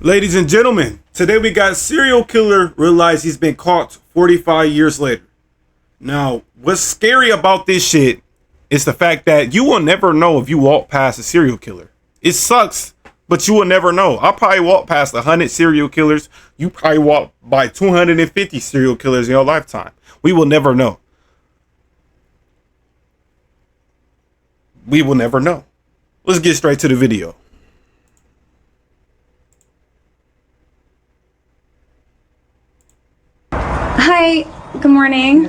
Ladies and gentlemen, today we got serial killer realize he's been caught 45 years later. Now, what's scary about this shit is the fact that you will never know if you walk past a serial killer. It sucks, but you will never know. I'll probably walk past 100 serial killers. You probably walk by 250 serial killers in your lifetime. We will never know. We will never know. Let's get straight to the video. Hi, good morning.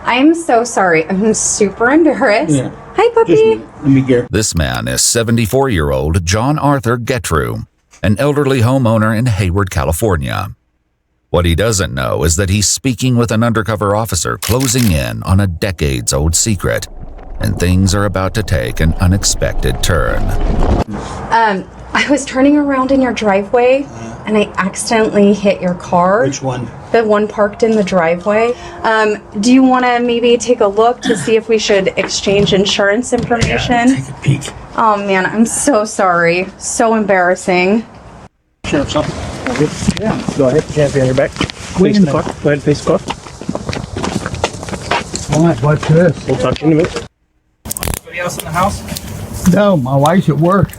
I'm so sorry. I'm super embarrassed. Yeah. Hi, puppy. Let me get. This man is 74-year-old John Arthur Getrew, an elderly homeowner in Hayward, California. What he doesn't know is that he's speaking with an undercover officer closing in on a decades-old secret, and things are about to take an unexpected turn. I was turning around in your driveway, and I accidentally hit your car. Which one? The one parked in the driveway. Do you want to maybe take a look to see if we should exchange insurance information? Yeah, take a peek. Oh man, I'm so sorry. So embarrassing. Sure, something. Yeah, go ahead. Can't be on your back. Face the car. Go ahead and face the car. All right, what's this? We'll talk to you in a minute. Anybody else in the house? No, my wife's at work.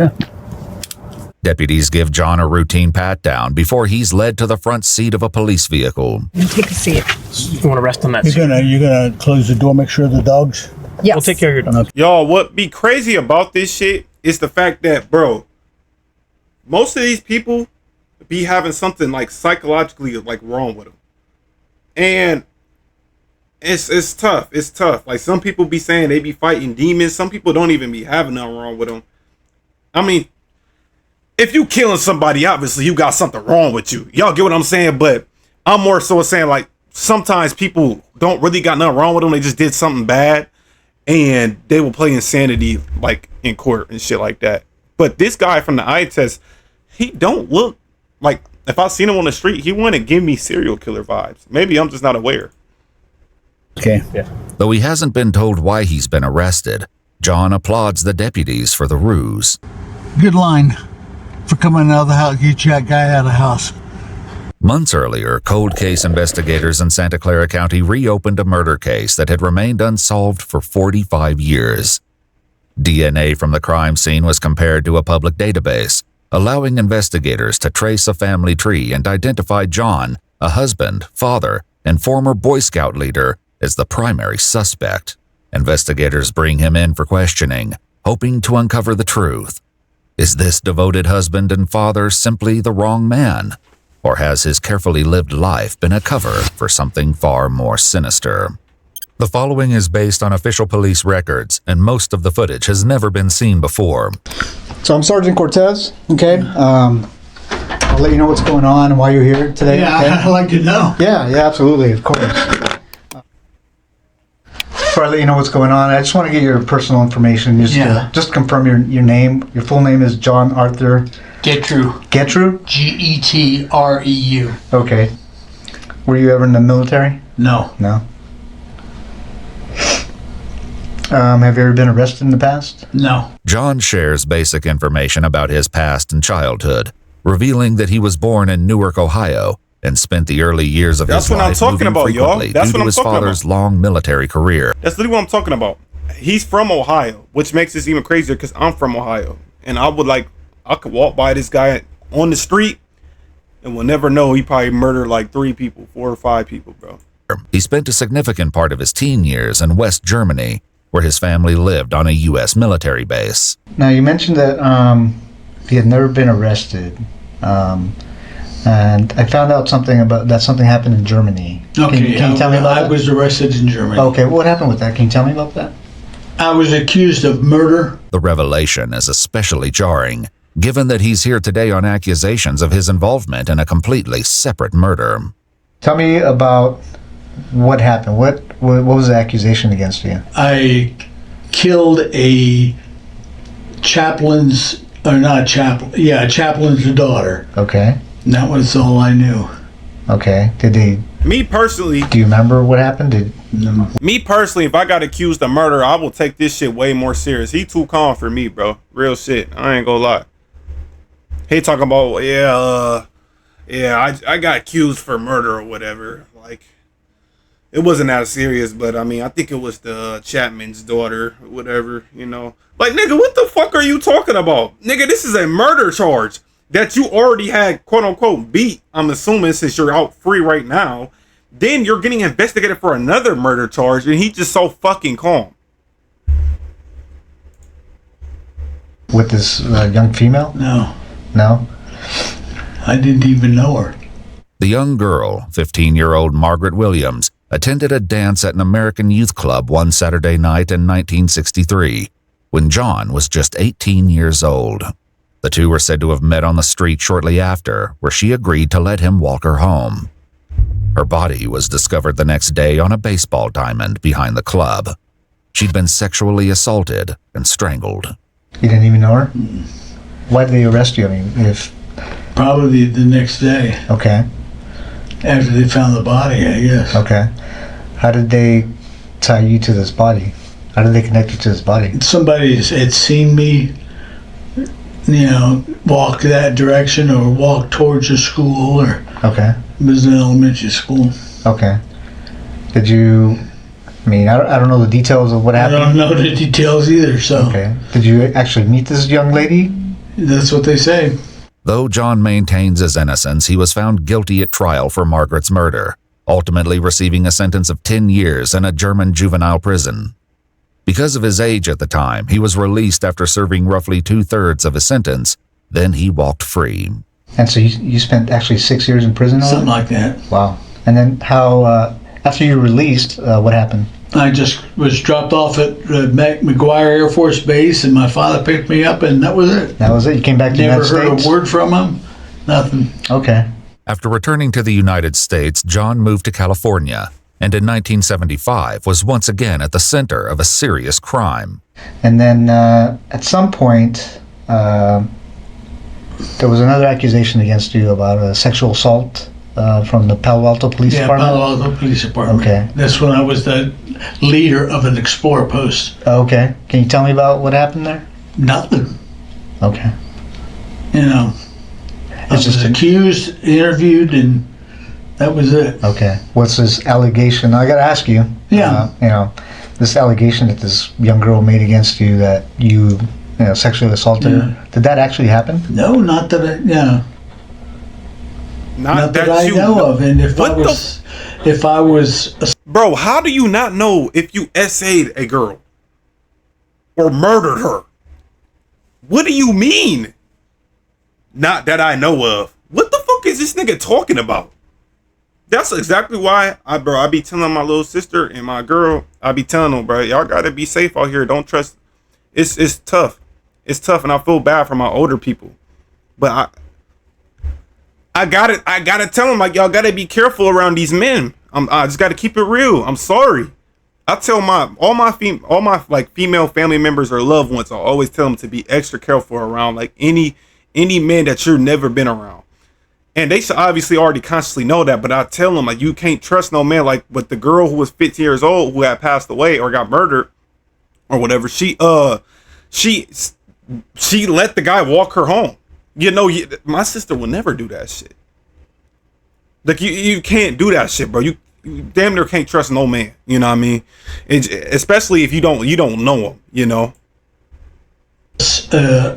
Deputies give John a routine pat-down before he's led to the front seat of a police vehicle. Take a seat. You want to rest on that seat? You're gonna close the door, make sure the dogs. Yes. We'll take care of your dog. Y'all, what be crazy about this shit is the fact that, bro, most of these people be having something like psychologically like wrong with them. And it's tough. It's tough. Like some people be saying they be fighting demons. Some people don't even be having nothing wrong with them. I mean, if you killing somebody, obviously you got something wrong with you. Y'all get what I'm saying? But I'm more so saying like sometimes people don't really got nothing wrong with them. They just did something bad and they will play insanity like in court and shit like that. But this guy from the eye test, he don't look like, if I seen him on the street, he wouldn't give me serial killer vibes. Maybe I'm just not aware. Okay. Yeah. Though he hasn't been told why he's been arrested, John applauds the deputies for the ruse. Good line for coming out of the house, get that guy out of the house. Months earlier, cold case investigators in Santa Clara County reopened a murder case that had remained unsolved for 45 years. DNA from the crime scene was compared to a public database, allowing investigators to trace a family tree and identify John, a husband, father, and former Boy Scout leader, as the primary suspect. Investigators bring him in for questioning, hoping to uncover the truth. Is this devoted husband and father simply the wrong man? Or has his carefully lived life been a cover for something far more sinister? The following is based on official police records, and most of the footage has never been seen before. So I'm Sergeant Cortez, okay? I'll let you know what's going on and why you're here today. Yeah, okay? I'd like to know. Yeah, absolutely, of course. Before I let you know what's going on, I just want to get your personal information. Just confirm your name. Your full name is John Arthur Getrew. Getrew? Getreu. Okay. Were you ever in the military? No. No. Have you ever been arrested in the past? No. John shares basic information about his past and childhood, revealing that he was born in Newark, Ohio, and spent the early years of That's his what I'm life talking moving about, y'all. frequently That's due what to I'm his talking father's about. long military career. That's literally what I'm talking about. He's from Ohio, which makes this even crazier because I'm from Ohio. And I could walk by this guy on the street and we'll never know he probably murdered like 4 or 5 people, bro. He spent a significant part of his teen years in West Germany, where his family lived on a U.S. military base. Now, you mentioned that he had never been arrested. And I found out something happened in Germany. Okay, Can you tell me about I that? was arrested in Germany. Okay, what happened with that? Can you tell me about that? I was accused of murder. The revelation is especially jarring, given that he's here today on accusations of his involvement in a completely separate murder. Tell me about what happened. What was the accusation against you? I killed a chaplain's daughter. Okay. And that was all I knew. Okay. Me personally, Do you remember what happened? Me personally, if I got accused of murder, I will take this shit way more serious. He too calm for me, bro. Real shit. I ain't gonna lie. he talking about, I got accused for murder or whatever. Like, it wasn't that serious, but I mean, I think it was the Chapman's daughter or whatever, you know. Like, nigga, what the fuck are you talking about? Nigga, this is a murder charge that you already had, quote unquote, beat. I'm assuming since you're out free right now. Then you're getting investigated for another murder charge, and he's just so fucking calm. With this young female? No, No? I didn't even know her. The young girl, 15-year-old Margaret Williams, attended a dance at an American youth club one Saturday night in 1963, when John was just 18 years old. The two were said to have met on the street shortly after, where she agreed to let him walk her home. Her body was discovered the next day on a baseball diamond behind the club. She'd been sexually assaulted and strangled. You didn't even know her? Why did they arrest you? I mean, if... Probably the next day Okay, after they found the body, I guess. okay. How did they tie you to this body? How did they connect you to this body? Somebody had seen me, you know, walk that direction or walk towards the school, or Okay, it was an elementary school. okay. Did you... I mean, I don't know the details of what I happened. don't know the details either, so Okay. Did you actually meet this young lady? that's what they say. Though John maintains his innocence, he was found guilty at trial for Margaret's murder, ultimately receiving a sentence of 10 years in a German juvenile prison. Because of his age at the time, he was released after serving roughly 2/3 of his sentence. Then he walked free. And so you spent actually 6 years in prison? Something like that. Wow. And then how, after you were released, what happened? I just was dropped off at McGuire Air Force Base, and my father picked me up, and that was it. That was it? You came back to the Never United heard States? a word from him. Nothing. Okay. After returning to the United States, John moved to California, and in 1975 was once again at the center of a serious crime. And then at some point, there was another accusation against you about a sexual assault from the Palo Alto Police Yeah, Department? Palo Alto Police Department. Okay. That's when I was the leader of an Explorer post. Okay. Can you tell me about what happened there? Nothing. Okay. You know, I It's was just accused, interviewed, and that was it. Okay. What's this allegation? I got to ask you. Yeah. You know, this allegation that this young girl made against you that you sexually assaulted her. Did that actually happen? No, not that I, not that I know of. And if I was, Bro, how do you not know if you SA'd a girl or murdered her? What do you mean? Not that I know of. What the fuck is this nigga talking about? That's exactly why I be telling my little sister and my girl, I be telling them, bro, y'all gotta be safe out here. Don't trust. It's tough. It's tough, and I feel bad for my older people. But I gotta tell them, like, y'all gotta be careful around these men. I just gotta keep it real. I'm sorry. I tell all my female family members or loved ones, I always tell them to be extra careful around like any men that you've never been around. And they should obviously already consciously know that, but I tell them, like, you can't trust no man. Like with the girl who was 15 years old who had passed away or got murdered or whatever, she let the guy walk her home. You know, my sister will never do that shit. Like, you can't do that shit, bro. You damn near can't trust no man. You know what I mean? Especially if you don't know him. You know.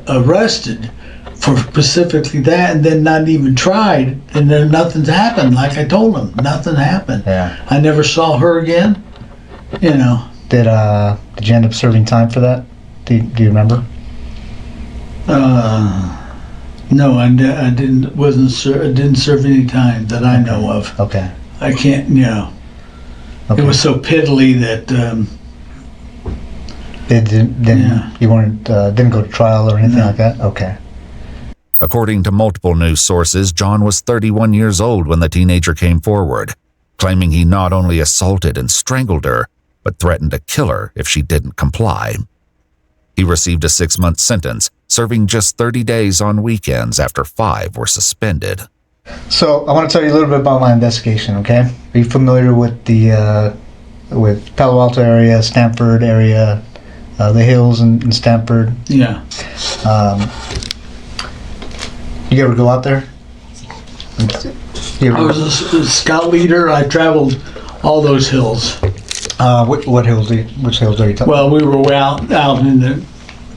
arrested for specifically that, and then not even tried, and then nothing's happened. Like I told him, nothing happened. Yeah. I never saw her again. You know. Did you end up serving time for that? Do you remember? No, I didn't. I didn't serve any time that I know of. Okay. I can't. You know. Okay. It was so piddly that. You weren't didn't go to trial or anything like that? Okay. According to multiple news sources, John was 31 years old when the teenager came forward, claiming he not only assaulted and strangled her, but threatened to kill her if she didn't comply. He received a 6-month sentence, serving just 30 days on weekends after 5 were suspended. So I want to tell you a little bit about my investigation, okay? Are you familiar with the with Palo Alto area, Stanford area, the hills in Stanford? yeah. You ever go out there? You I ever, was a scout leader. I traveled all those hills. what hills? Which hills are you talking? Well, we were way out in the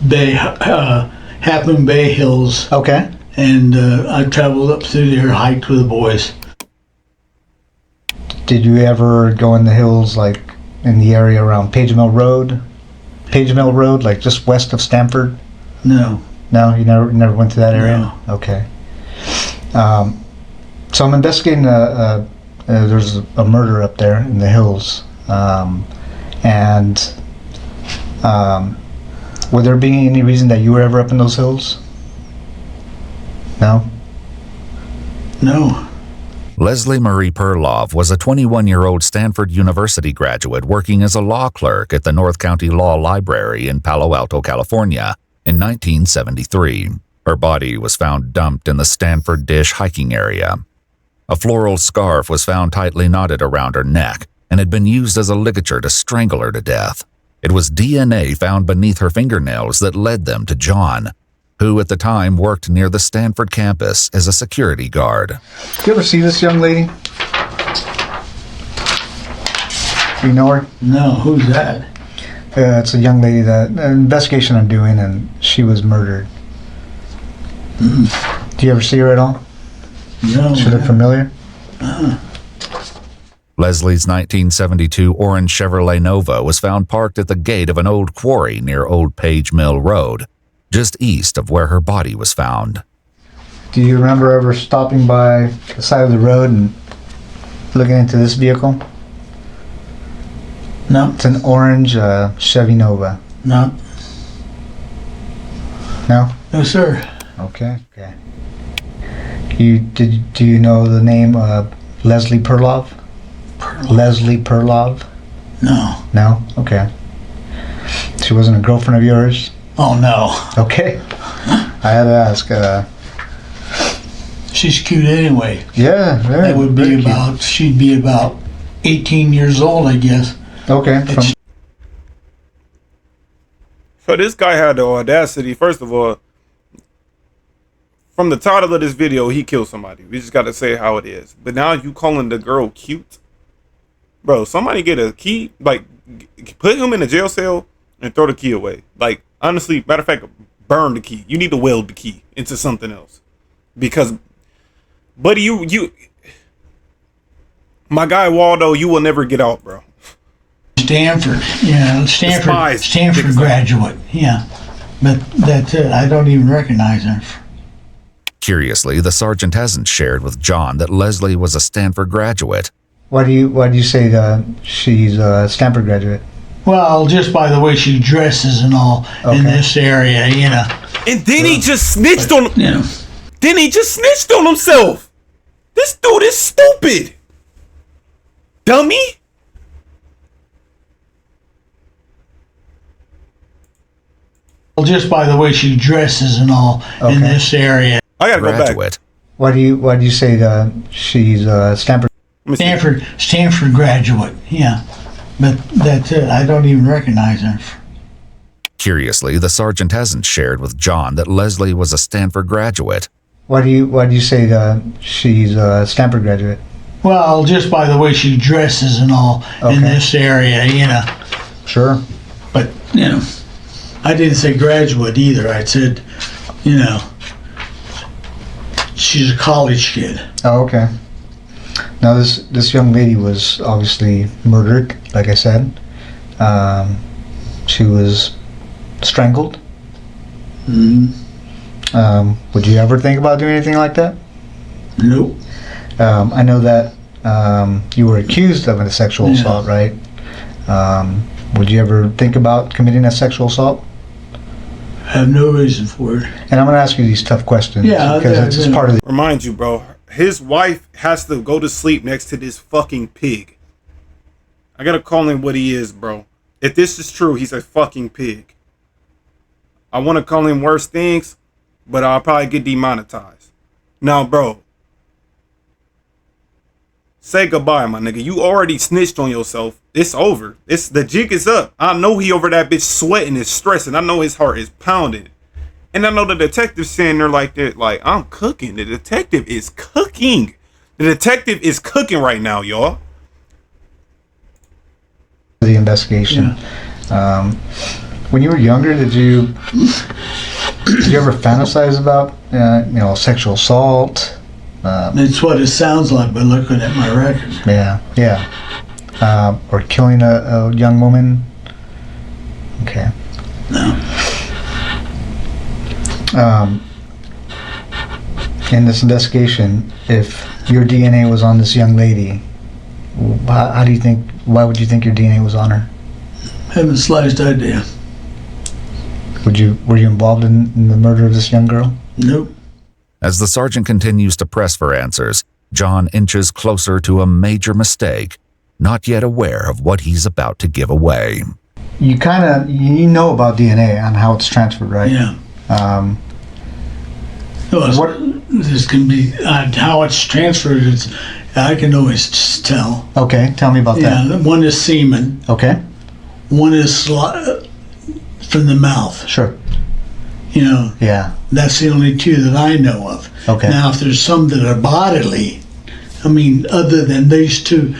Bay, Half Moon Bay Hills, Okay. and I traveled up through there, hiked with the boys. Did you ever go in the hills, like in the area around Page Mill Road? Page Mill Road, like just west of Stamford? No. No, you never went to that area? No. Okay. So I'm investigating. There's a murder up there in the hills, and would there be any reason that you were ever up in those hills? No. No. Leslie Marie Perlov was a 21-year-old Stanford University graduate working as a law clerk at the North County Law Library in Palo Alto, California in 1973. Her body was found dumped in the Stanford Dish hiking area. A floral scarf was found tightly knotted around her neck and had been used as a ligature to strangle her to death. It was DNA found beneath her fingernails that led them to John, who at the time worked near the Stanford campus as a security guard. You ever see this young lady? You know her? No. Who's that? It's a young lady that an investigation I'm doing, and she was murdered. Do you ever see her at all? No. She look familiar? Leslie's 1972 orange Chevrolet Nova was found parked at the gate of an old quarry near Old Page Mill Road, just east of where her body was found. Do you remember ever stopping by the side of the road and looking into this vehicle? No. It's an orange Chevy Nova. No. No? No, sir. Okay. Okay. Do you know the name Leslie Perlov? Leslie Perlov? No. No? Okay. She wasn't a girlfriend of yours? Oh, no. Okay. I had to ask. She's cute anyway. Yeah, very. That would very be cute. about, she'd be about 18 years old, I guess. Okay. So this guy had the audacity, first of all, from the title of this video, he killed somebody. We just got to say how it is. But now you calling the girl cute? Bro, somebody get a key, like, put him in a jail cell and throw the key away. Like, honestly, matter of fact, burn the key. You need to weld the key into something else. Because, buddy, you my guy Waldo, you will never get out, bro. Stanford, Stanford Despised. graduate, yeah. But that's it. I don't even recognize her. Curiously, the sergeant hasn't shared with John that Leslie was a Stanford graduate. Why do you say she's a Stanford graduate? Well, just by the way she dresses and all in this area, And then he just snitched on him. Yeah. Then he just snitched on himself. This dude is stupid. Dummy. Well, just by the way she dresses and all in this area. I gotta go back. Graduate. Why do you say she's a Stanford? Let me see. Stanford graduate, yeah. But that's it. I don't even recognize her. Curiously, the sergeant hasn't shared with John that Leslie was a Stanford graduate. Why do you say she's a Stanford graduate? Well, just by the way she dresses and all in this area, Sure. But, I didn't say graduate either. I said, she's a college kid. Oh, okay. Now this young lady was obviously murdered, like I said. She was strangled. Would you ever think about doing anything like that? Nope. I know that you were accused of a sexual assault, right? Would you ever think about committing a sexual assault? I have no reason for it. And I'm going to ask you these tough questions because it's part of the... Remind you, bro. His wife has to go to sleep next to this fucking pig. I gotta call him what he is, bro. If this is true, he's a fucking pig. I want to call him worse things, but I'll probably get demonetized. Now, bro, say goodbye, my nigga. You already snitched on yourself. It's over. The jig is up. I know he over that bitch sweating and stressing. I know his heart is pounding. And I know the detective's saying there like that, like, I'm cooking. The detective is cooking. The detective is cooking right now, y'all. The investigation. When you were younger, did you ever fantasize about sexual assault? It's what it sounds like by looking at my record. Or killing a young woman? Okay. No. In this investigation, if your DNA was on this young lady, why would you think your DNA was on her? Haven't the slightest idea. Were you involved in the murder of this young girl? Nope. As the sergeant continues to press for answers, John inches closer to a major mistake, not yet aware of what he's about to give away. You know about DNA and how it's transferred, right? Yeah. This can be how it's transferred. I can always just tell. Okay, tell me about that. Yeah, one is semen. Okay. One is from the mouth. Sure. Yeah. That's the only two that I know of. Okay. Now, if there's some that are bodily, other than these two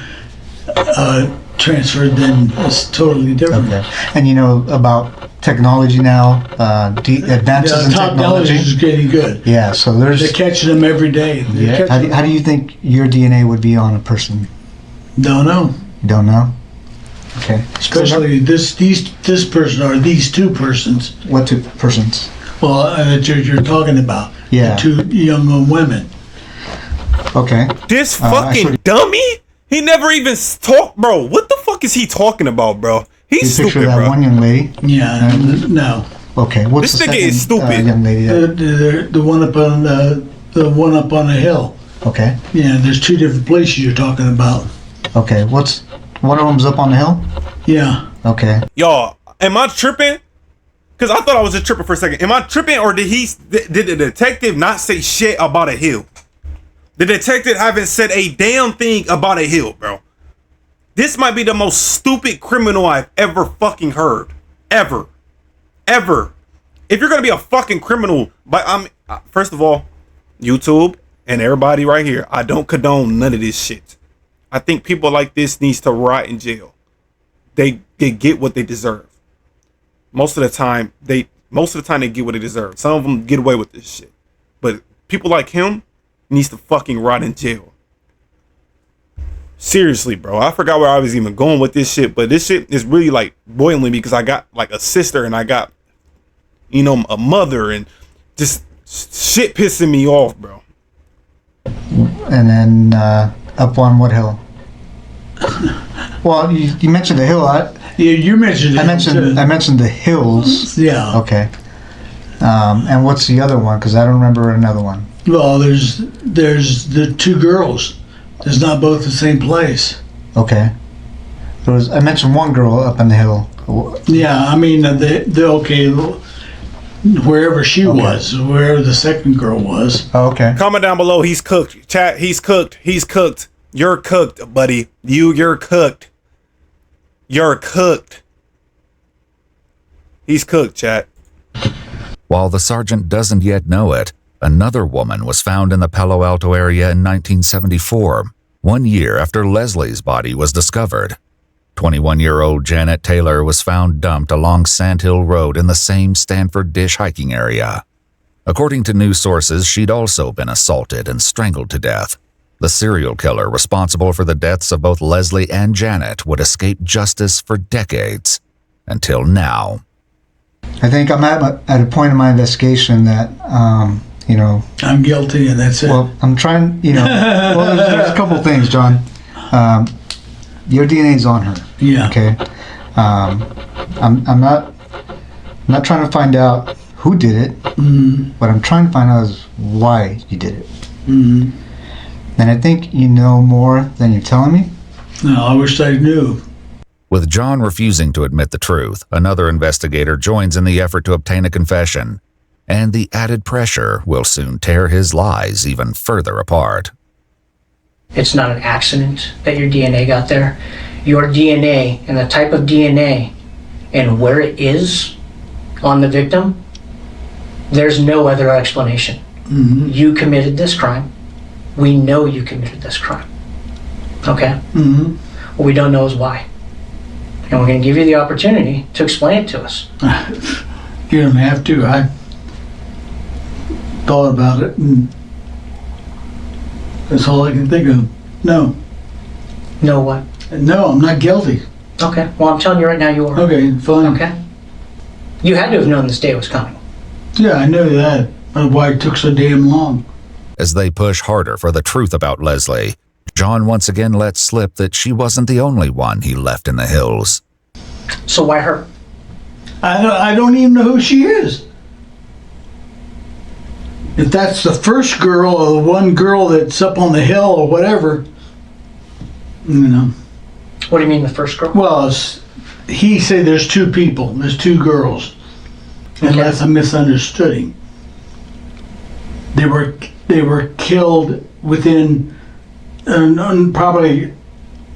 transferred, then it's totally different. Okay. And you know about technology now, advances in technology is getting good. Yeah, so They're catching them every day. Yeah. How do you think your DNA would be on a person? Don't know. You don't know? Okay. Especially this person or these two persons. What two persons? Well, that you're talking about. Yeah. The two young women. Okay. This fucking dummy? He never even talked, bro. What the fuck is he talking about, bro? He's you picture stupid, that bro. one young lady? Yeah. No. Okay. What's This the nigga second, is stupid. young lady? The one up on the one up on the hill. Okay. Yeah. There's two different places you're talking about. Okay. One of them's up on the hill? Yeah. Okay. Y'all, am I tripping? Because I thought I was just tripping for a second. Am I tripping, or did the detective not say shit about a hill? The detective haven't said a damn thing about a hill, bro. This might be the most stupid criminal I've ever fucking heard. Ever. If you're gonna be a fucking criminal, but first of all, YouTube and everybody right here, I don't condone none of this shit. I think people like this needs to rot in jail. They get what they deserve. Most of the time they get what they deserve. Some of them get away with this shit. But people like him needs to fucking rot in jail. Seriously, bro. I forgot where I was even going with this shit, but this shit is really like boiling me because I got like a sister and I got, a mother, and just shit pissing me off, bro. And then up on what hill? Well, you mentioned the hill. You mentioned it. I mentioned the hills. Yeah. Okay. And what's the other one? Because I don't remember another one. Well, there's the two girls. There's not both the same place. Okay. I mentioned one girl up on the hill. Yeah, wherever she was, wherever the second girl was. Oh, okay. Comment down below. He's cooked. Chat. He's cooked. He's cooked. You're cooked, buddy. You're cooked. You're cooked. He's cooked, chat. While the sergeant doesn't yet know it, another woman was found in the Palo Alto area in 1974, 1 year after Leslie's body was discovered. 21-year-old Janet Taylor was found dumped along Sandhill Road in the same Stanford Dish hiking area. According to news sources, she'd also been assaulted and strangled to death. The serial killer responsible for the deaths of both Leslie and Janet would escape justice for decades, until now. I think I'm at a point in my investigation that, I'm guilty, and that's it. Well, I'm trying, well, there's a couple things, John. Your DNA's on her. Yeah. Okay. I'm not trying to find out who did it. Mm-hmm. What I'm trying to find out is why you did it. Mm-hmm. And I think you know more than you're telling me. No, I wish I knew. With John refusing to admit the truth, another investigator joins in the effort to obtain a confession, and the added pressure will soon tear his lies even further apart. It's not an accident that your DNA got there. Your DNA and the type of DNA and where it is on the victim There's no other explanation. You committed this crime. We know you committed this crime. Okay? What we don't know is why. And we're going to give you the opportunity to explain it to us. You don't have to. I thought about it, and that's all I can think of. No. Know what? No, I'm not guilty. Okay. Well, I'm telling you right now you are. Okay, fine. Okay? You had to have known this day was coming. Yeah, I know that. But why it took so damn long? As they push harder for the truth about Leslie, John once again let slip that she wasn't the only one he left in the hills. So why her? I don't even know who she is. If that's the first girl or the one girl that's up on the hill or whatever, you know. What do you mean the first girl? Well, he said there's two people. There's two girls. Unless I misunderstood him. They were killed within probably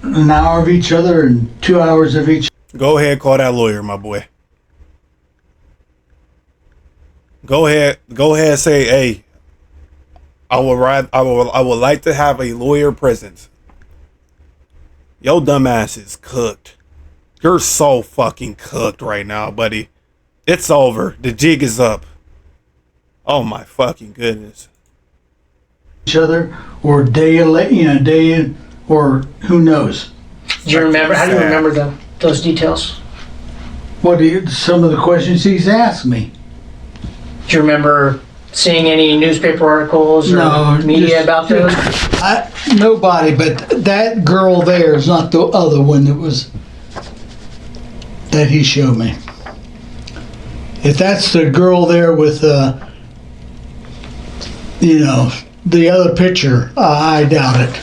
an hour of each other and 2 hours of each. Go ahead, call that lawyer, my boy. Go ahead, say, hey, I would like to have a lawyer present. Yo, dumbass is cooked. You're so fucking cooked right now, buddy. It's over. The jig is up. Oh my fucking goodness. Each other, or day in, or who knows. Do you remember? How do you remember those details? Some of the questions he's asked me. Do you remember seeing any newspaper articles or media about those? Nobody, but that girl there is not the other one that he showed me. If that's the girl there with, the other picture, I doubt it.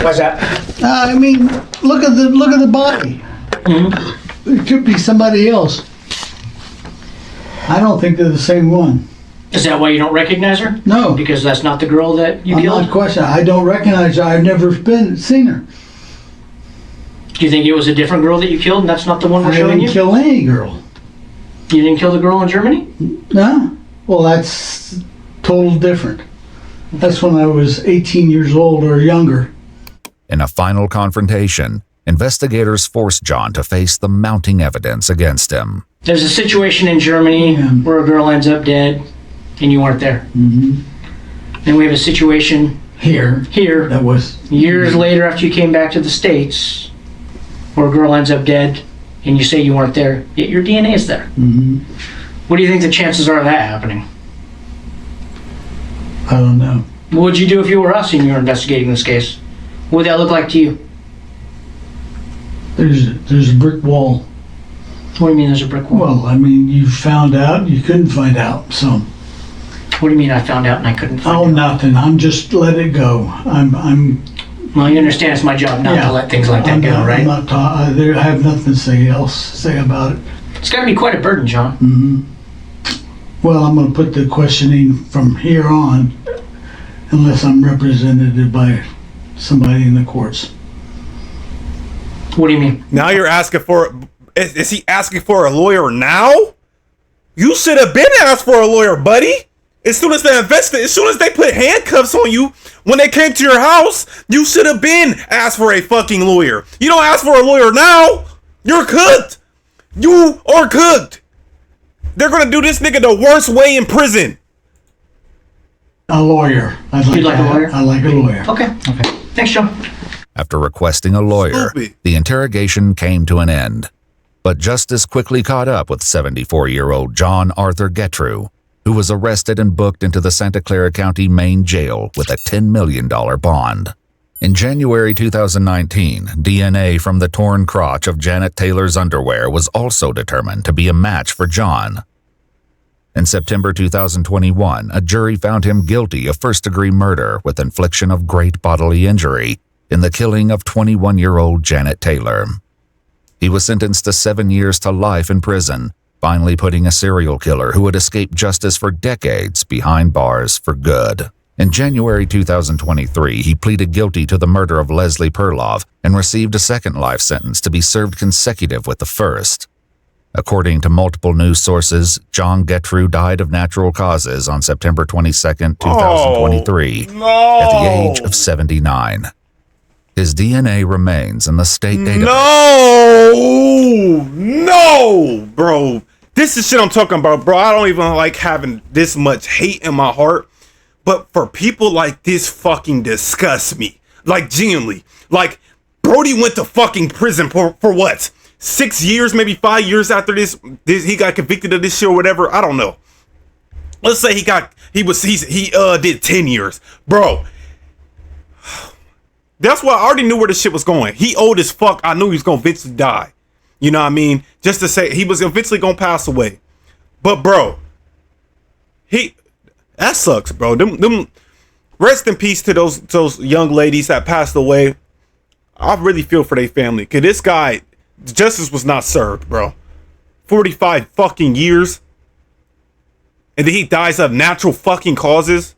Why's that? I mean, look at the body. It could be somebody else. I don't think they're the same one. Is that why you don't recognize her? No. Because that's not the girl that you I'm killed? not questioning. I don't recognize her. I've never seen her. Do you think it was a different girl that you killed and that's not the one we're I showing didn't you? kill any girl. You didn't kill the girl in Germany? No. Well, that's total different. That's when I was 18 years old or younger. In a final confrontation, investigators forced John to face the mounting evidence against him. There's a situation in Germany where a girl ends up dead and you weren't there. Then we have a situation Here. That was years later after you came back to the States where a girl ends up dead and you say you weren't there, yet your DNA is there. What do you think the chances are of that happening? I don't know. What would you do if you were us and you were investigating this case? What would that look like to you? There's a brick wall. What do you mean there's a brick wall? Well, I mean, you found out, you couldn't find out, so. What do you mean I found out and I couldn't find out? Nothing. I'm just let it go. Well, you understand it's my job not to let things like that go, right? I have nothing to say about it. It's got to be quite a burden, John. Well, I'm going to put the questioning from here on, unless I'm represented by somebody in the courts. What do you mean? Now you're asking for... Is he asking for a lawyer now? You should have been asked for a lawyer, buddy. As soon as they put handcuffs on you when they came to your house, you should have been asked for a fucking lawyer. You don't ask for a lawyer now. You're cooked. You are cooked. They're gonna do this nigga the worst way in prison. A lawyer. You'd like a lawyer? I like a lawyer. Okay. Thanks, John. After requesting a lawyer, the interrogation came to an end. But justice quickly caught up with 74-year-old John Arthur Gettru, who was arrested and booked into the Santa Clara County Main Jail with a $10 million bond. In January 2019, DNA from the torn crotch of Janet Taylor's underwear was also determined to be a match for John. In September 2021, a jury found him guilty of first-degree murder with infliction of great bodily injury in the killing of 21-year-old Janet Taylor. He was sentenced to 7 years to life in prison, finally putting a serial killer who had escaped justice for decades behind bars for good. In January 2023, he pleaded guilty to the murder of Leslie Perloff and received a second life sentence to be served consecutive with the first. According to multiple news sources, John Gettru died of natural causes on September 22nd, 2023, No. at the age of 79. His DNA remains in the state database. No, bro. This is shit I'm talking about, bro. I don't even like having this much hate in my heart. But for people like this fucking disgust me. Like, genuinely. Like, Brody went to fucking prison for what? 6 years, maybe 5 years after this he got convicted of this shit or whatever. I don't know. Let's say he did 10 years. Bro. That's why I already knew where this shit was going. He old as fuck. I knew he was gonna eventually die. You know what I mean? Just to say he was eventually gonna pass away. But bro, that sucks, bro. Them rest in peace to those young ladies that passed away. I really feel for their family. Cause this guy, justice was not served, bro. 45 fucking years. And then he dies of natural fucking causes.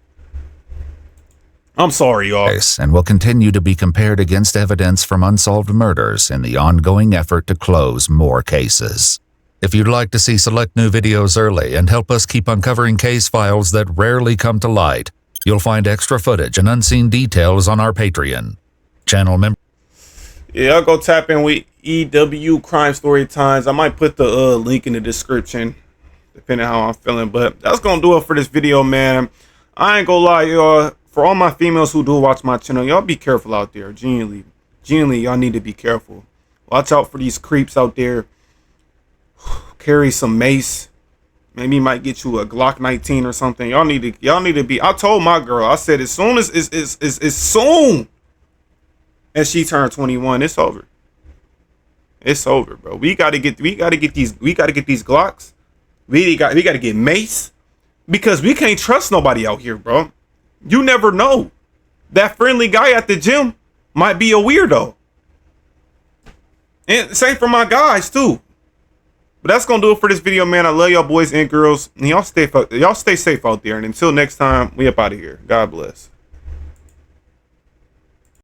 I'm sorry, y'all. And will continue to be compared against evidence from unsolved murders in the ongoing effort to close more cases. If you'd like to see select new videos early and help us keep uncovering case files that rarely come to light, you'll find extra footage and unseen details on our Patreon. Channel member. Yeah, I'll go tap in with EW Crime Story Times. I might put the link in the description, depending on how I'm feeling. But that's gonna do it for this video, man. I ain't gonna lie, y'all. For all my females who do watch my channel, y'all be careful out there. Genuinely, y'all need to be careful. Watch out for these creeps out there. Carry some mace. Maybe might get you a Glock 19 or something. Y'all need to be. I told my girl. I said as soon as soon as she turned 21, it's over. It's over, bro. We gotta get these Glocks. We gotta get mace, because we can't trust nobody out here, bro. You never know. That friendly guy at the gym might be a weirdo. And same for my guys too. But that's gonna do it for this video, man. I love y'all boys and girls. And y'all stay safe out there. And until next time, we up out of here. God bless.